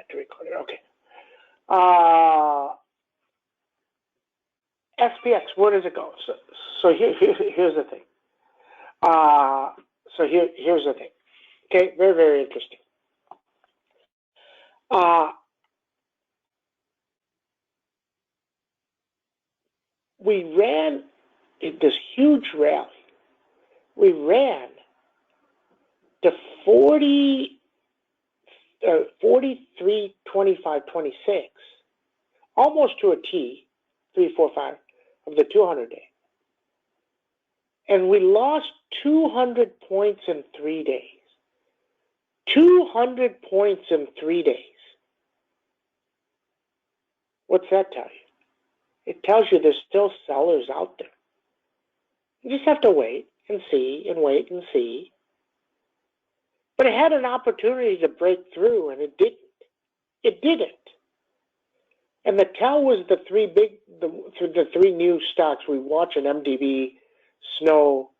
back to record it. Okay. SPX, where does it go? So here's the thing. Here's the thing. Okay, very, very interesting. We ran this huge rally. We ran to 43, 25, 26, almost to a T, 3, 4, 5 of the 200-day. And we lost 200 points in 3 days. 200 points in 3 days. What's that tell you? It tells you there's still sellers out there. You just have to wait and see and wait and see. But it had an opportunity to break through, and it didn't. It didn't. And the tell was the three new stocks we watch in MDB, Snow,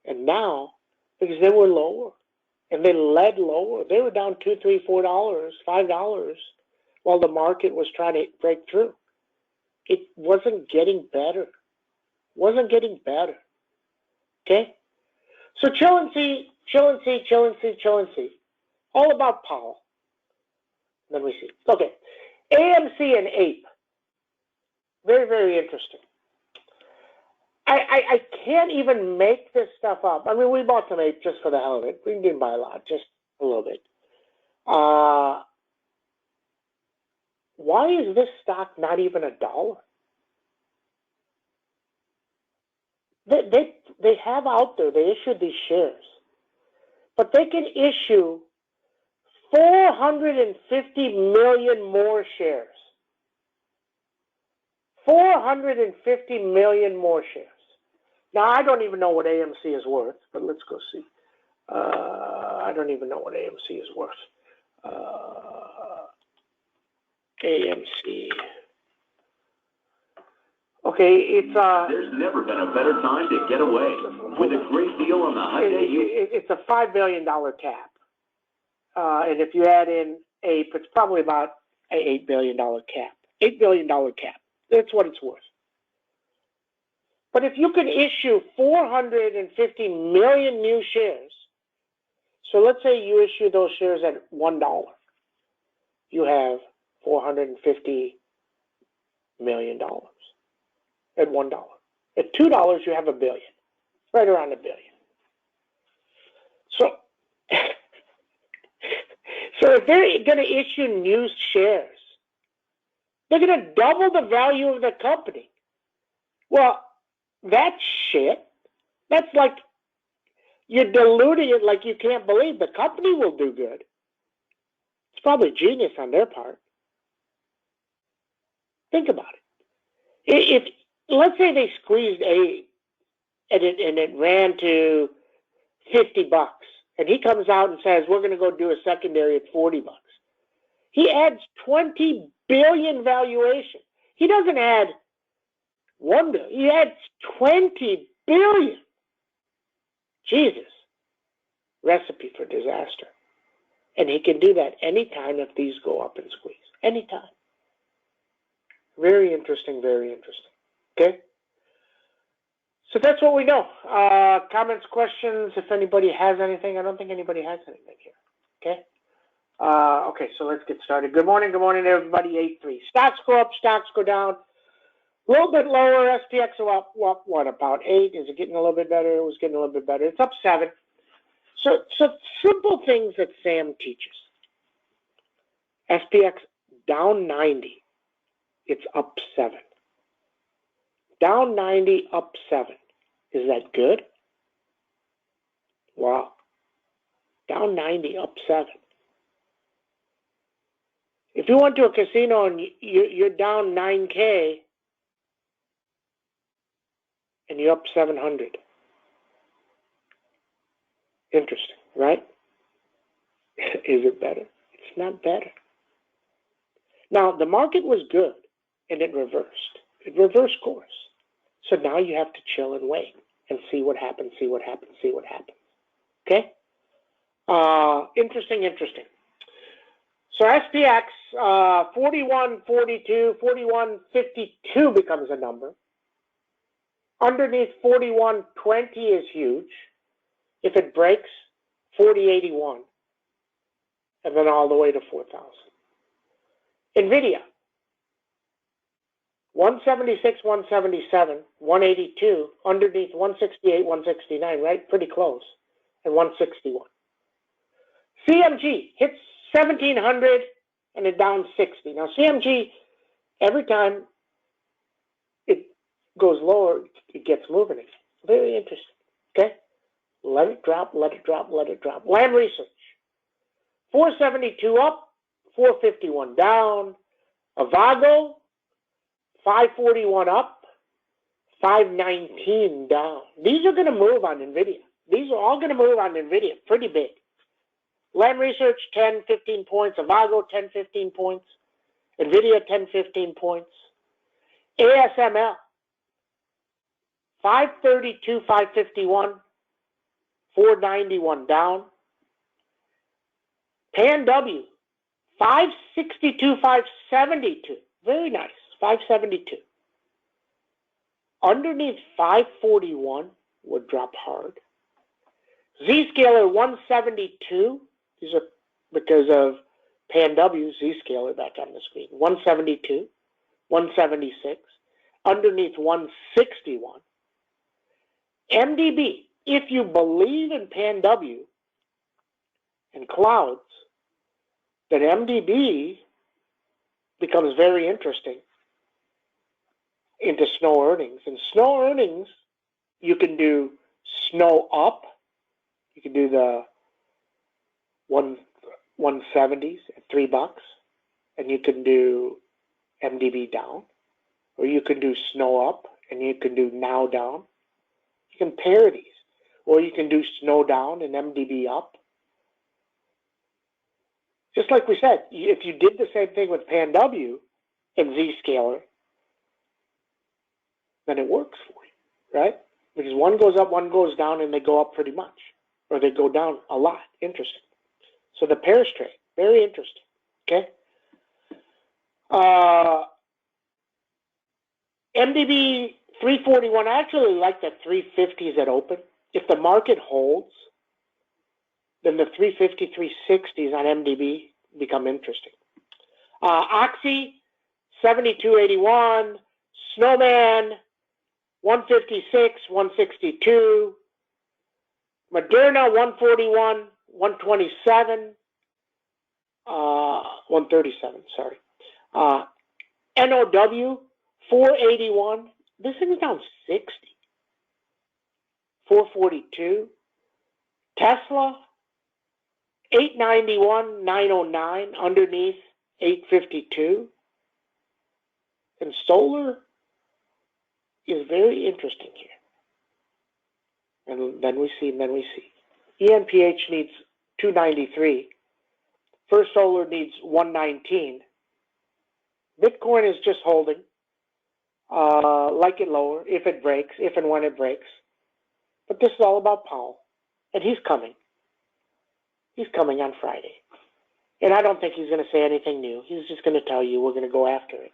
and Now, because they were lower. And they led lower. They were down $2, $3, $4, $5 while the market was trying to break through. It wasn't getting better. Wasn't getting better. Okay? So chill and see, chill and see, chill and see, chill and see. All about Powell. Let me see. Okay. AMC and APE. Very, very interesting. I can't even make this stuff up. I mean, we bought some APE just for the hell of it. We didn't buy a lot, just a little bit. Why is this stock not even $1? They have out there, they issued these shares, but they can issue 450 million more shares. 450 million more shares. Now, I don't even know what AMC is worth, but let's go see. I don't even know what AMC is worth. AMC. Okay, it's There's never been a better time to get away with a great deal on the high day. It's a $5 billion cap, and if you add in APE, it's probably about an $8 billion cap. $8 billion cap. That's what it's worth. But if you can issue 450 million new shares, so let's say you issue those shares at $1, you have $450 million at $1. At $2, you have $1 billion, right around $1 billion. So, so if they're going to issue new shares, they're going to double the value of the company. Well, that's shit. That's like you're diluting it like you can't believe. The company will do good. It's probably genius on their part. Think about it. If let's say they squeezed APE and it ran to $50, and he comes out and says we're going to go do a secondary at $40. He adds 20 billion valuation. He doesn't add $1 billion. He adds 20 billion. Jesus. Recipe for disaster. And he can do that anytime if these go up and squeeze. Anytime. Very interesting, very interesting. Okay? So that's what we know. Comments, questions, if anybody has anything. I don't think anybody has anything here. Okay? Okay, so let's get started. Good morning, everybody. 8-3. Stocks go up, stocks go down. A little bit lower. SPX are up, what, about 8? Is it getting a little bit better? It was getting a little bit better. It's up 7. So simple things that Sam teaches. SPX down 90. It's up 7. Down 90, up 7. Is that good? Wow. Down 90, up 7. If you went to a casino and you're down 9K and you're up 700. Interesting, right? Is it better? It's not better. Now, the market was good and it reversed. It reversed course. So now you have to chill and wait and see what happens, see what happens, see what happens. Okay? Interesting. So SPX, 41.42, 41.52 becomes a number. Underneath 41.20 is huge. If it breaks, 40.81. And then all the way to 4,000. NVIDIA, 176, 177, 182, underneath 168, 169, right? Pretty close. And 161. CMG hits 1,700 and it down 60. Now CMG, every time it goes lower, it gets moving again. Very interesting. Okay? Let it drop, let it drop, let it drop. Lam Research, 472 up, 451 down. Avago, 541 up, 519 down. These are going to move on NVIDIA. These are all going to move on NVIDIA. Pretty big. Lam Research, 10, 15 points. Avago, 10, 15 points. NVIDIA, 10, 15 points. ASML, 532, 551, 491 down. PanW, 562, 572. Very nice. 572. Underneath 541 would drop hard. Zscaler 172. These are because of PanW, Zscaler back on the screen. 172, 176. Underneath 161. MDB, if you believe in PanW and clouds, then MDB becomes very interesting into snow earnings. And snow earnings, you can do snow up. You can do the 170s at $3, and you can do MDB down, or you can do snow up, and you can do now down. You can pair these, or you can do snow down and MDB up. Just like we said, if you did the same thing with PanW and Zscaler, then it works for you, right? Because one goes up, one goes down, and they go up pretty much, or they go down a lot. Interesting. So the pairs trade, very interesting. Okay. MDB 341. I actually like the 350s at open. If the market holds, then the 350, 360s on MDB become interesting. Oxy 72.81. Snowman 156, 162. Moderna 141, 127, 137, sorry. NOW 481. This thing is down 60. 442. Tesla 891, 909, underneath 852. And solar is very interesting here. And then we see. ENPH needs 293. First Solar needs 119. Bitcoin is just holding. Like it lower, if it breaks, if and when it breaks. But this is all about Powell. And he's coming. He's coming on Friday. And I don't think he's going to say anything new. He's just going to tell you we're going to go after it.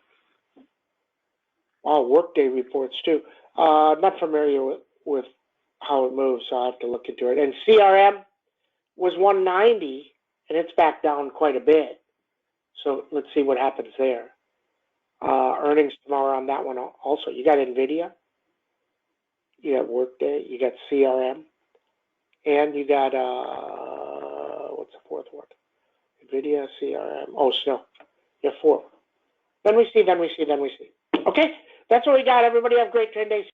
Wow, workday reports too. Not familiar with how it moves, so I have to look into it. And CRM was 190, and it's back down quite a bit. So let's see what happens there. Earnings tomorrow on that one also. You got NVIDIA, you got Workday, you got CRM, and you got, what's the fourth one? NVIDIA, CRM, oh, Snow. You have four. Then we see. Okay, that's what we got. Everybody have a great 10 days.